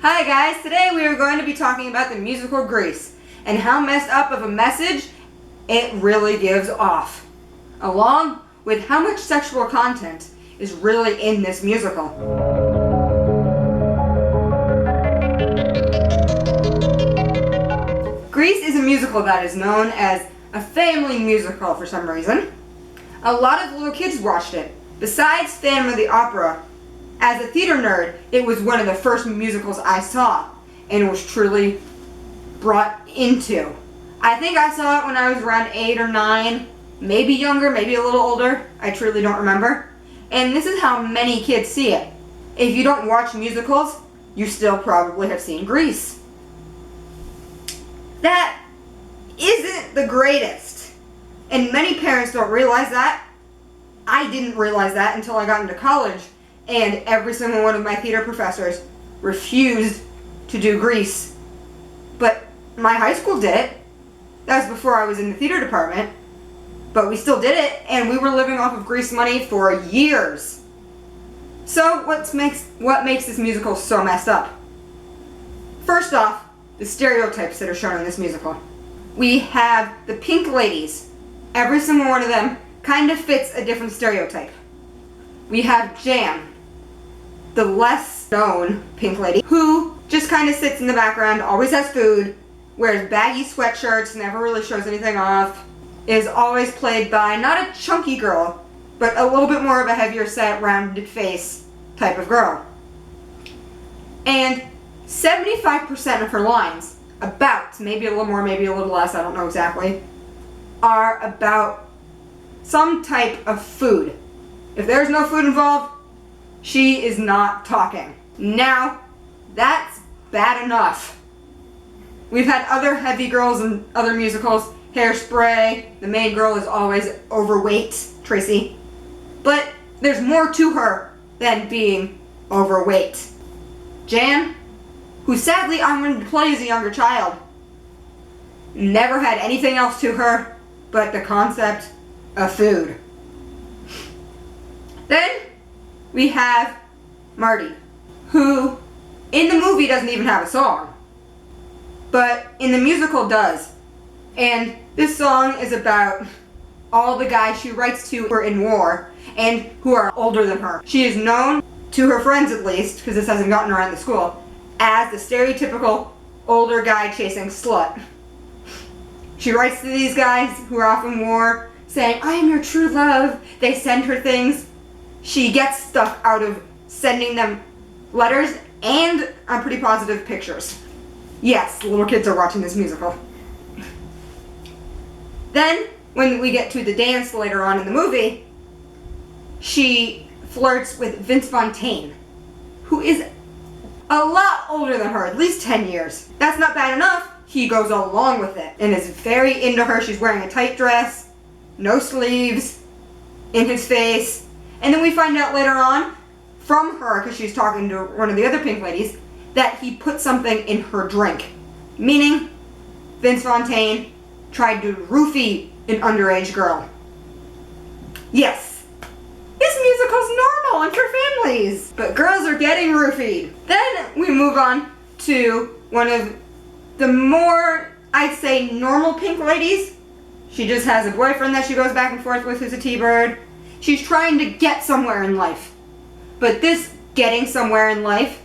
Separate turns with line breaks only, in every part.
Hi guys, today we are going to be talking about the musical Grease and how messed up of a message it really gives off, along with how much sexual content is really in this musical. Grease is a musical that is known as a family musical for some reason. A lot of little kids watched it. Besides Phantom of the Opera, as a theater nerd, it was one of the first musicals I saw and was truly brought into. I think I saw it when I was around 8 or 9, maybe younger, maybe a little older. I truly don't remember. And this is how many kids see it. If you don't watch musicals, you still probably have seen Grease. That isn't the greatest. And many parents don't realize that. I didn't realize that until I got into college. And every single one of my theater professors refused to do Grease. But my high school did it. That was before I was in the theater department. But we still did it, and we were living off of Grease money for years. So what makes this musical so messed up? First off, the stereotypes that are shown in this musical. We have the pink ladies. Every single one of them kind of fits a different stereotype. We have Jan, the less known pink lady, who just kind of sits in the background, always has food, wears baggy sweatshirts, never really shows anything off, is always played by not a chunky girl, but a little bit more of a heavier set, rounded face type of girl. And 75% of her lines, about, maybe a little more, maybe a little less, I don't know exactly, are about some type of food. If there's no food involved, she is not talking. Now, that's bad enough. We've had other heavy girls in other musicals. Hairspray, the main girl is always overweight, Tracy. But there's more to her than being overweight. Jan, who sadly I'm going to play as a younger child, never had anything else to her but the concept of food. Then we have Marty, who in the movie doesn't even have a song, but in the musical does. And this song is about all the guys she writes to who are in war and who are older than her. She is known, to her friends at least, because this hasn't gotten around the school, as the stereotypical older guy chasing slut. She writes to these guys who are off in war, saying, "I am your true love." They send her things. She gets stuff out of sending them letters and, I'm pretty positive, pictures. Yes, little kids are watching this musical. Then, when we get to the dance later on in the movie, she flirts with Vince Fontaine, who is a lot older than her, at least 10 years. That's not bad enough. He goes along with it and is very into her. She's wearing a tight dress, no sleeves, in his face. And then we find out later on from her, because she's talking to one of the other pink ladies, that he put something in her drink. Meaning, Vince Fontaine tried to roofie an underage girl. Yes, this musical's normal and for families, but girls are getting roofied. Then we move on to one of the more, I'd say, normal pink ladies. She just has a boyfriend that she goes back and forth with who's a T-bird. She's trying to get somewhere in life. But this getting somewhere in life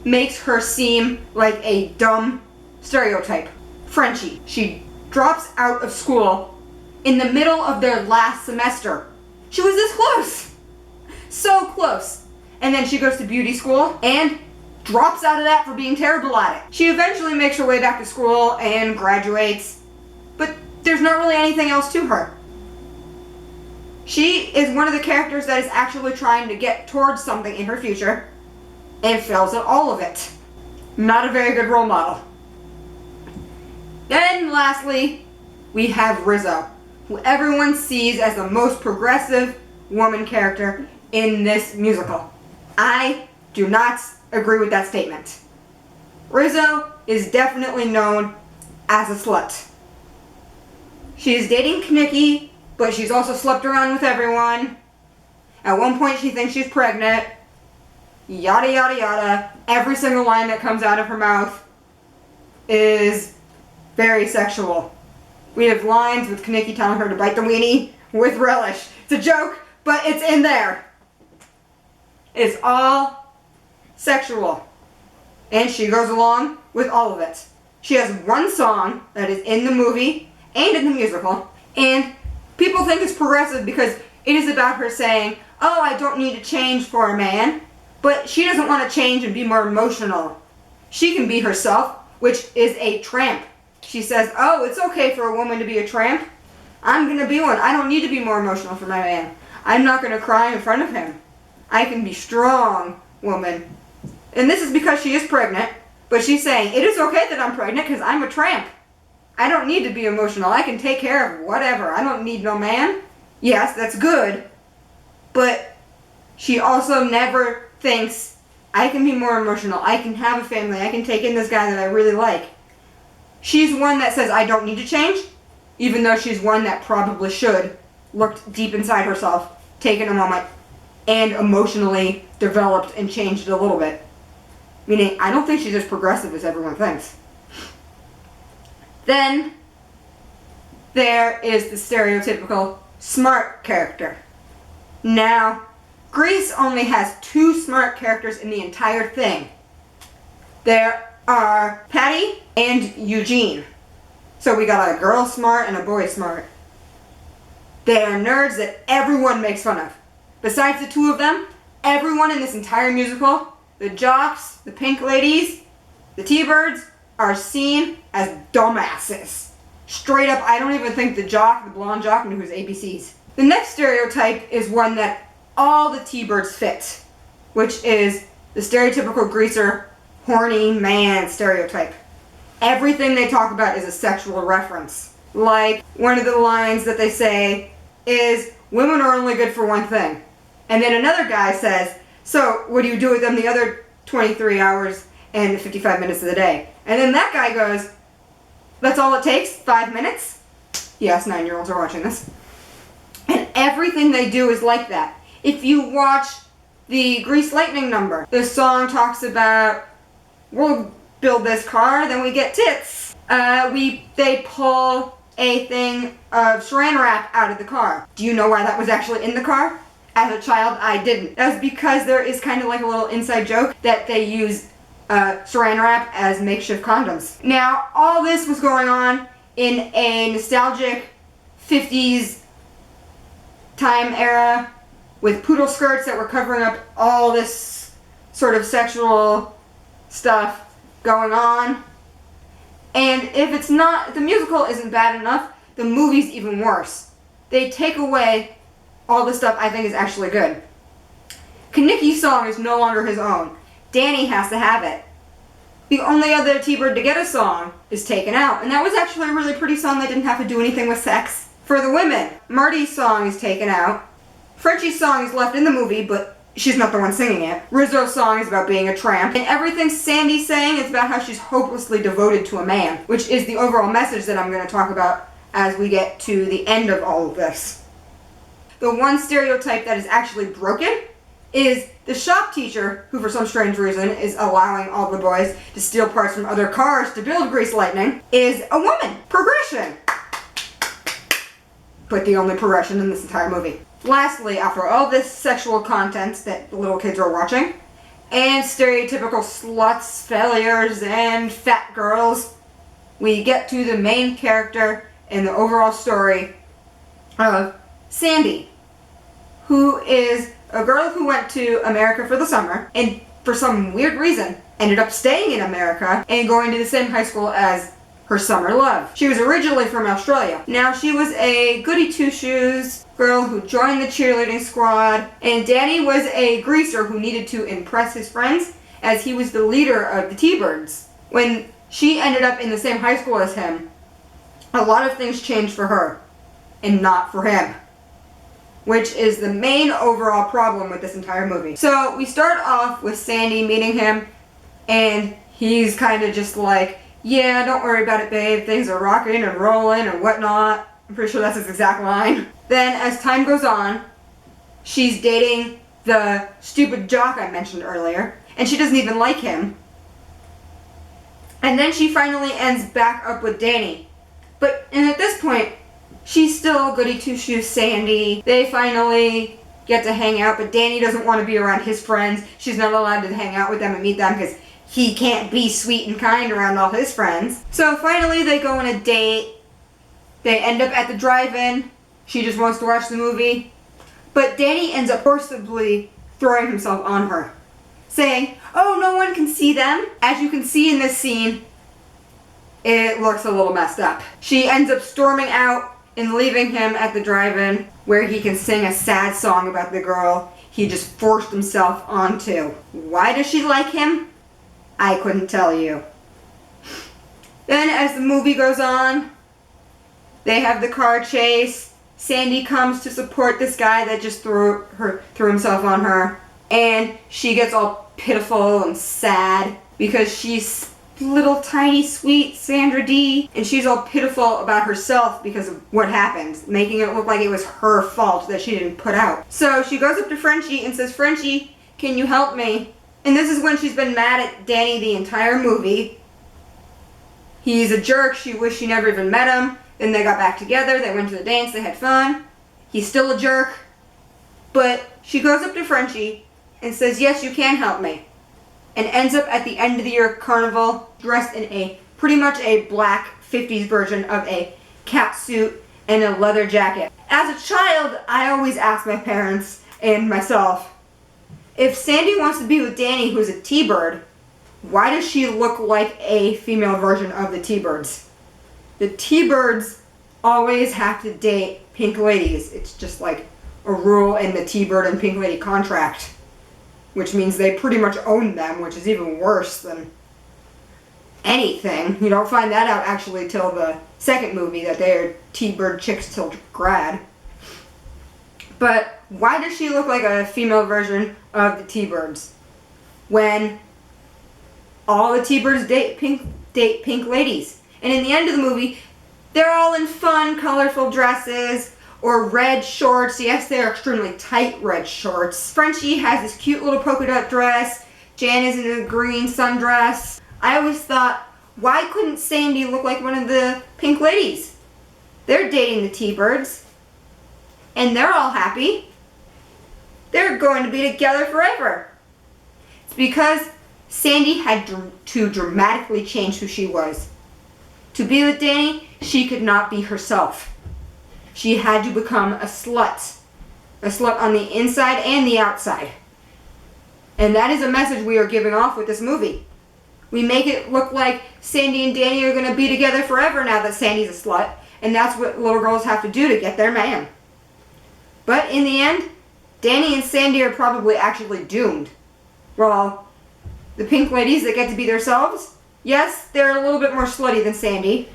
makes her seem like a dumb stereotype. Frenchie. She drops out of school in the middle of their last semester. She was this close. So close. And then she goes to beauty school and drops out of that for being terrible at it. She eventually makes her way back to school and graduates, but there's not really anything else to her. She is one of the characters that is actually trying to get towards something in her future and fails at all of it. Not a very good role model. Then lastly, we have Rizzo, who everyone sees as the most progressive woman character in this musical. I do not agree with that statement. Rizzo is definitely known as a slut. She is dating Knickie, but she's also slept around with everyone. At one point she thinks she's pregnant. yada yada yada. Every single line that comes out of her mouth is very sexual. We have lines with Kaneki telling her to bite the weenie with relish. It's a joke, but it's in there. It's all sexual. And she goes along with all of it. She has one song that is in the movie and in the musical, and people think it's progressive because it is about her saying, oh, I don't need to change for a man, but she doesn't want to change and be more emotional. She can be herself, which is a tramp. She says, oh, it's okay for a woman to be a tramp. I'm going to be one. I don't need to be more emotional for my man. I'm not going to cry in front of him. I can be strong, woman. And this is because she is pregnant, but she's saying, it is okay that I'm pregnant because I'm a tramp. I don't need to be emotional. I can take care of whatever. I don't need no man. Yes, that's good. But she also never thinks, I can be more emotional. I can have a family. I can take in this guy that I really like. She's one that says, I don't need to change, even though she's one that probably should. Looked deep inside herself, taken a moment, and emotionally developed and changed a little bit. Meaning, I don't think she's as progressive as everyone thinks. Then, there is the stereotypical smart character. Now, Grease only has 2 smart characters in the entire thing. There are Patty and Eugene. So we got a girl smart and a boy smart. They are nerds that everyone makes fun of. Besides the 2 of them, everyone in this entire musical, the jocks, the pink ladies, the T-Birds, are seen as dumbasses. Straight up, I don't even think the blonde jock, knew his ABCs. The next stereotype is one that all the T-Birds fit, which is the stereotypical greaser, horny man stereotype. Everything they talk about is a sexual reference. Like, one of the lines that they say is, women are only good for one thing. And then another guy says, so what do you do with them the other 23 hours and 55 minutes of the day? And then that guy goes, that's all it takes? 5 minutes? Yes, 9-year-olds are watching this. And everything they do is like that. If you watch the Grease Lightning number, the song talks about, we'll build this car, then we get tits. They pull a thing of saran wrap out of the car. Do you know why that was actually in the car? As a child, I didn't. That's because there is kind of like a little inside joke that they use saran wrap as makeshift condoms. Now, all this was going on in a nostalgic 50s time era with poodle skirts that were covering up all this sort of sexual stuff going on. And if the musical isn't bad enough, the movie's even worse. They take away all the stuff I think is actually good. Kaneki's song is no longer his own. Danny has to have it. The only other T-Bird to get a song is taken out, and that was actually a really pretty song that didn't have to do anything with sex. For the women, Marty's song is taken out. Frenchie's song is left in the movie, but she's not the one singing it. Rizzo's song is about being a tramp. And everything Sandy's saying is about how she's hopelessly devoted to a man, which is the overall message that I'm going to talk about as we get to the end of all of this. The one stereotype that is actually broken is the shop teacher, who for some strange reason is allowing all the boys to steal parts from other cars to build Grease Lightning, is a woman. Progression. But the only progression in this entire movie. Lastly, after all this sexual content that the little kids are watching, and stereotypical sluts, failures, and fat girls, we get to the main character in the overall story of Sandy, who is a girl who went to America for the summer, and for some weird reason ended up staying in America and going to the same high school as her summer love. She was originally from Australia. Now, she was a goody two-shoes girl who joined the cheerleading squad, and Danny was a greaser who needed to impress his friends as he was the leader of the T-Birds. When she ended up in the same high school as him, a lot of things changed for her, and not for him, which is the main overall problem with this entire movie. So we start off with Sandy meeting him, and he's kind of just like, yeah, don't worry about it, babe. Things are rocking and rolling and whatnot. I'm pretty sure that's his exact line. Then, as time goes on, she's dating the stupid jock I mentioned earlier, and she doesn't even like him. And then she finally ends back up with Danny. And at this point, she's still goody two-shoes Sandy. They finally get to hang out, but Danny doesn't want to be around his friends. She's not allowed to hang out with them and meet them because he can't be sweet and kind around all his friends. So finally they go on a date. They end up at the drive-in. She just wants to watch the movie. But Danny ends up forcibly throwing himself on her, saying, "Oh, no one can see them." As you can see in this scene, it looks a little messed up. She ends up storming out and leaving him at the drive-in where he can sing a sad song about the girl he just forced himself onto. Why does she like him? I couldn't tell you. Then as the movie goes on, they have the car chase. Sandy comes to support this guy that just threw himself on her. And she gets all pitiful and sad because she's little tiny sweet Sandra Dee, and she's all pitiful about herself because of what happened, making it look like it was her fault that she didn't put out. So she goes up to Frenchie and says, "Frenchie, can you help me?" And this is when she's been mad at Danny the entire movie. He's a jerk. She wished she never even met him. Then they got back together. They went to the dance. They had fun. He's still a jerk. But she goes up to Frenchie and says, "Yes, you can help me." And ends up at the end of the year carnival dressed in pretty much a black 50s version of a cat suit and a leather jacket. As a child, I always asked my parents and myself, if Sandy wants to be with Danny, who's a T-Bird, why does she look like a female version of the T-Birds? The T-Birds always have to date pink ladies. It's just like a rule in the T-Bird and Pink Lady contract, which means they pretty much own them, which is even worse than anything. You don't find that out actually till the second movie, that they're T-Bird chicks till grad. But why does she look like a female version of the T-Birds when all the T-Birds date pink ladies? And in the end of the movie, they're all in fun, colorful dresses or red shorts. Yes, they're extremely tight red shorts. Frenchie has this cute little polka dot dress. Jan is in a green sundress. I always thought, why couldn't Sandy look like one of the pink ladies? They're dating the T-Birds. And they're all happy. They're going to be together forever. It's because Sandy had to dramatically change who she was. To be with Danny, she could not be herself. She had to become a slut. A slut on the inside and the outside. And that is a message we are giving off with this movie. We make it look like Sandy and Danny are going to be together forever now that Sandy's a slut. And that's what little girls have to do to get their man. But in the end, Danny and Sandy are probably actually doomed. Well, the pink ladies that get to be themselves, yes, they're a little bit more slutty than Sandy.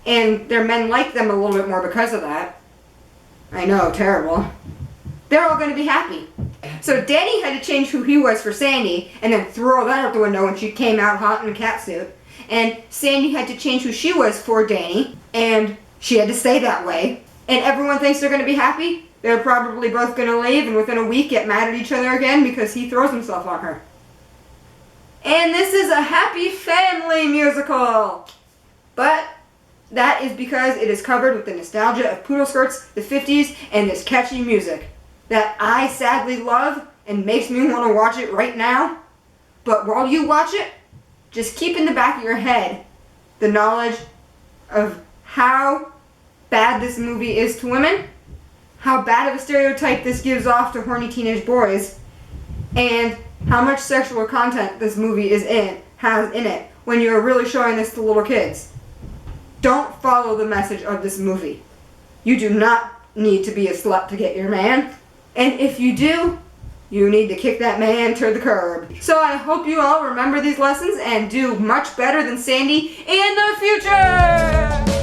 And their men like them a little bit more because of that. I know, terrible. They're all going to be happy. So Danny had to change who he was for Sandy and then throw that out the window when she came out hot in a catsuit. And Sandy had to change who she was for Danny, and she had to stay that way. And everyone thinks they're going to be happy. They're probably both going to leave and within a week get mad at each other again because he throws himself on her. And this is a happy family musical. But that is because it is covered with the nostalgia of poodle skirts, the 50s, and this catchy music that I sadly love and makes me want to watch it right now. But while you watch it, just keep in the back of your head the knowledge of how bad this movie is to women, how bad of a stereotype this gives off to horny teenage boys, and how much sexual content this movie has in it when you're really showing this to little kids. Don't follow the message of this movie. You do not need to be a slut to get your man. And if you do, you need to kick that man to the curb. So I hope you all remember these lessons and do much better than Sandy in the future!